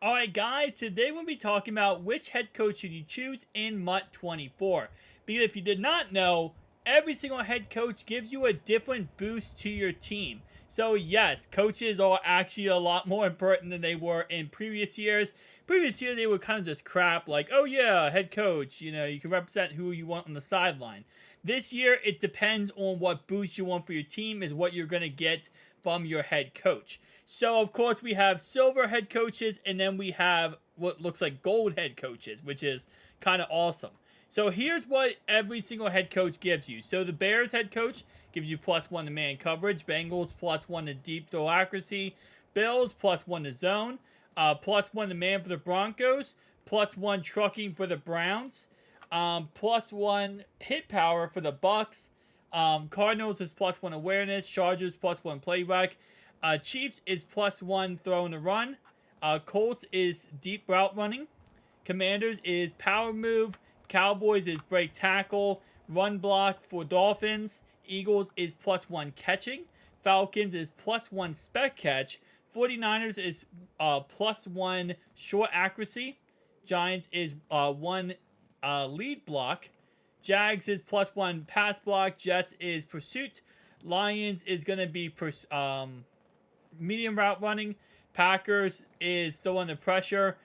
Alright guys, today we'll be talking about which head coach should you choose in MUT 24. Because if you did not know, every single head coach gives you a different boost to your team. So yes, coaches are actually a lot more important than they were in previous years. Previous year they were kind of just crap, like, oh yeah, head coach, you can represent who you want on the sideline. This year, it depends on what boost you want for your team is what you're going to get from your head coach. So, of course, we have silver head coaches, and then we have what looks like gold head coaches, which is kind of awesome. So, here's what every single head coach gives you. So, the Bears head coach gives you +1 to man coverage, Bengals +1 to deep throw accuracy, Bills +1 to zone, +1 to man for the Broncos, +1 trucking for the Browns, +1 hit power for the Bucks. Cardinals is +1 awareness. Chargers +1 play rec. Chiefs is +1 throw and a run. Colts is deep route running. Commanders is power move. Cowboys is break tackle. Run block for Dolphins. Eagles is +1 catching. Falcons is +1 spec catch. 49ers is +1 short accuracy. Giants is 1 lead block. Jags is +1 pass block. Jets is pursuit. Lions is going to be medium route running. Packers is still under pressure.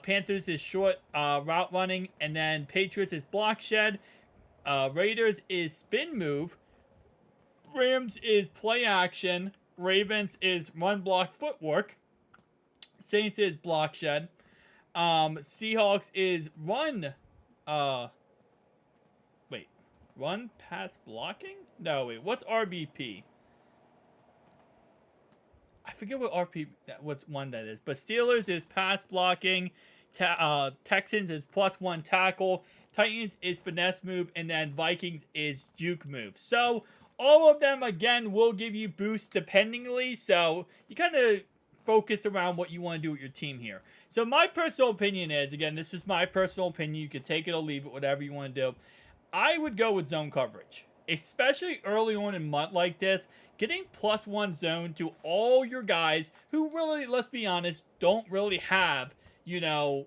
Panthers is short route running. And then Patriots is block shed. Raiders is spin move. Rams is play action. Ravens is run block footwork. Saints is block shed. Seahawks is run. Run pass blocking? No, wait. What's RBP? I forget what one that is. But Steelers is pass blocking. Texans is +1 tackle. Titans is finesse move. And then Vikings is juke move. So, all of them, again, will give you boosts dependingly. So, you kind of focus around what you want to do with your team here. So, my personal opinion is, again, this is my personal opinion. You can take it or leave it, whatever you want to do. I would go with zone coverage, especially early on in MUT like this. Getting +1 zone to all your guys who really, let's be honest, don't really have,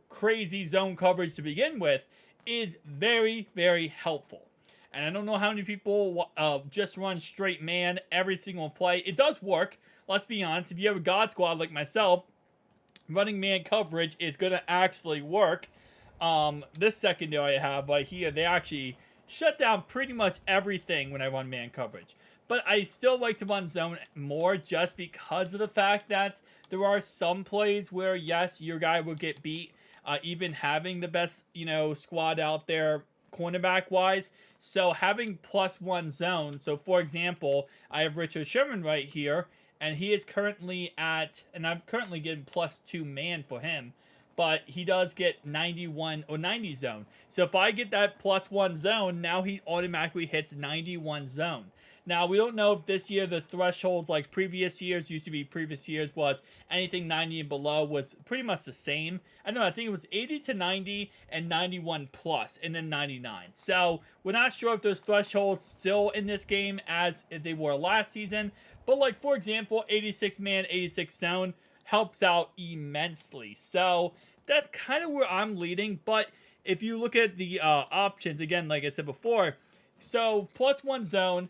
crazy zone coverage to begin with is very, very helpful. And I don't know how many people just run straight man every single play. It does work. Let's be honest. If you have a God Squad like myself, running man coverage is going to actually work. This secondary I have right here, they actually shut down pretty much everything when I run man coverage. But I still like to run zone more just because of the fact that there are some plays where, yes, your guy will get beat, even having the best, squad out there cornerback-wise. So having +1 zone. So, for example, I have Richard Sherman right here, and he is currently at, and I'm currently getting +2 man for him. But he does get 91 or 90 zone. So if I get that +1 zone, now he automatically hits 91 zone. Now, we don't know if this year the thresholds like previous years was anything 90 and below was pretty much the same. I think it was 80 to 90 and 91 plus and then 99. So we're not sure if those thresholds still in this game as they were last season. But like, for example, 86 man, 86 zone helps out immensely. So that's kind of where I'm leading. But if you look at the options, again, like I said before, so +1 zone,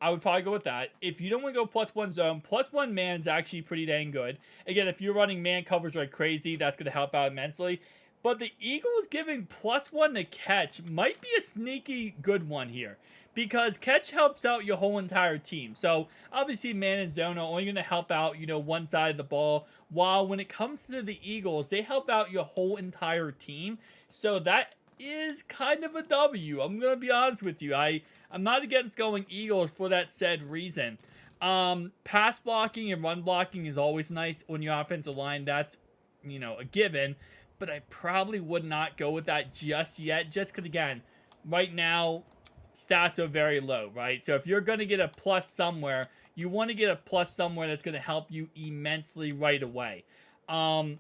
I would probably go with that. If you don't want to go +1 zone, +1 man is actually pretty dang good. Again, if you're running man coverage like crazy, that's going to help out immensely. But the Eagles giving +1 to catch might be a sneaky good one here. Because catch helps out your whole entire team. So, obviously, man and zone are only going to help out, one side of the ball. While when it comes to the Eagles, they help out your whole entire team. So, that is kind of a W. I'm going to be honest with you. I'm not against going Eagles for that said reason. Pass blocking and run blocking is always nice on your offensive line. That's, a given. But I probably would not go with that just yet. Just because, again, right now, stats are very low, right? So if you're going to get a plus somewhere, you want to get a plus somewhere that's going to help you immensely right away. So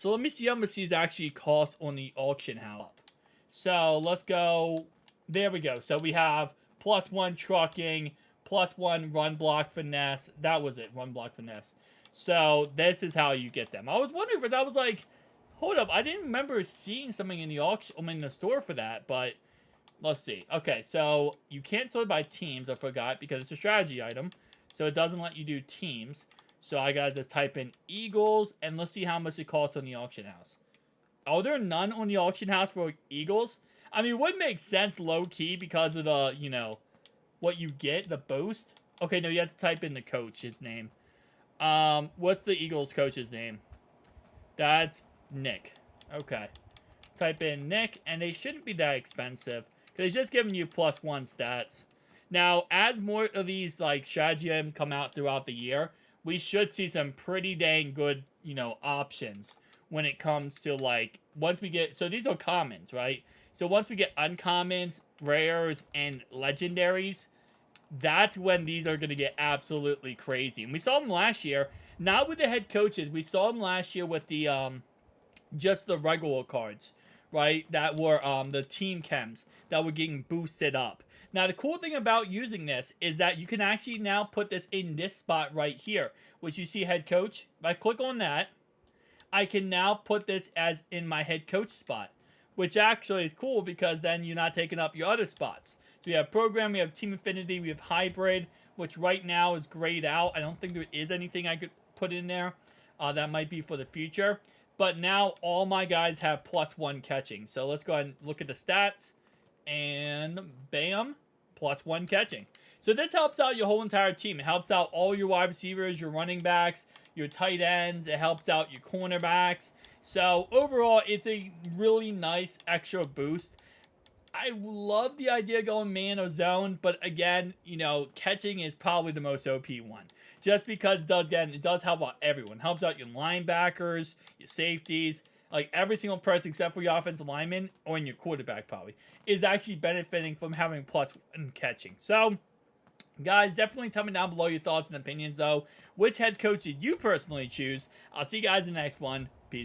let me see how much these actually cost on the auction house. So let's go. There we go. So we have +1 trucking, +1 run block finesse. That was it, run block finesse. So this is how you get them. I was wondering if I was like, hold up, I didn't remember seeing something in the auction, in the store for that, but let's see. Okay, so you can't sort by teams, I forgot, because it's a strategy item. So it doesn't let you do teams. So I gotta just type in Eagles, and let's see how much it costs on the auction house. Are there none on the auction house for Eagles? I mean, it would make sense low-key because of the, you know, what you get, the boost. Okay, no, you have to type in the coach's name. What's the Eagles coach's name? That's Nick. Okay. Type in Nick, and they shouldn't be that expensive. Because he's just giving you +1 stats. Now, as more of these, like, strategy items come out throughout the year, we should see some pretty dang good, you know, options when it comes to, like, once we get... So these are commons, right? So once we get uncommons, rares, and legendaries, that's when these are going to get absolutely crazy. And we saw them last year. Not with the head coaches. We saw them last year with the, just the regular cards, right? That were, the team chems that were getting boosted up. Now, the cool thing about using this is that you can actually now put this in this spot right here, which you see head coach. If I click on that, I can now put this as in my head coach spot, which actually is cool because then you're not taking up your other spots. So we have program, we have team affinity, we have hybrid, which right now is grayed out. I don't think there is anything I could put in there. That might be for the future. But now all my guys have +1 catching. So let's go ahead and look at the stats. And bam, +1 catching. So this helps out your whole entire team. It helps out all your wide receivers, your running backs, your tight ends. It helps out your cornerbacks. So overall, it's a really nice extra boost. I love the idea of going man or zone, but again, you know, catching is probably the most OP one. Just because it does help out everyone. It helps out your linebackers, your safeties, like every single person except for your offensive lineman or in your quarterback probably is actually benefiting from having +1 catching. So, guys, definitely tell me down below your thoughts and opinions though. Which head coach did you personally choose? I'll see you guys in the next one. Peace out.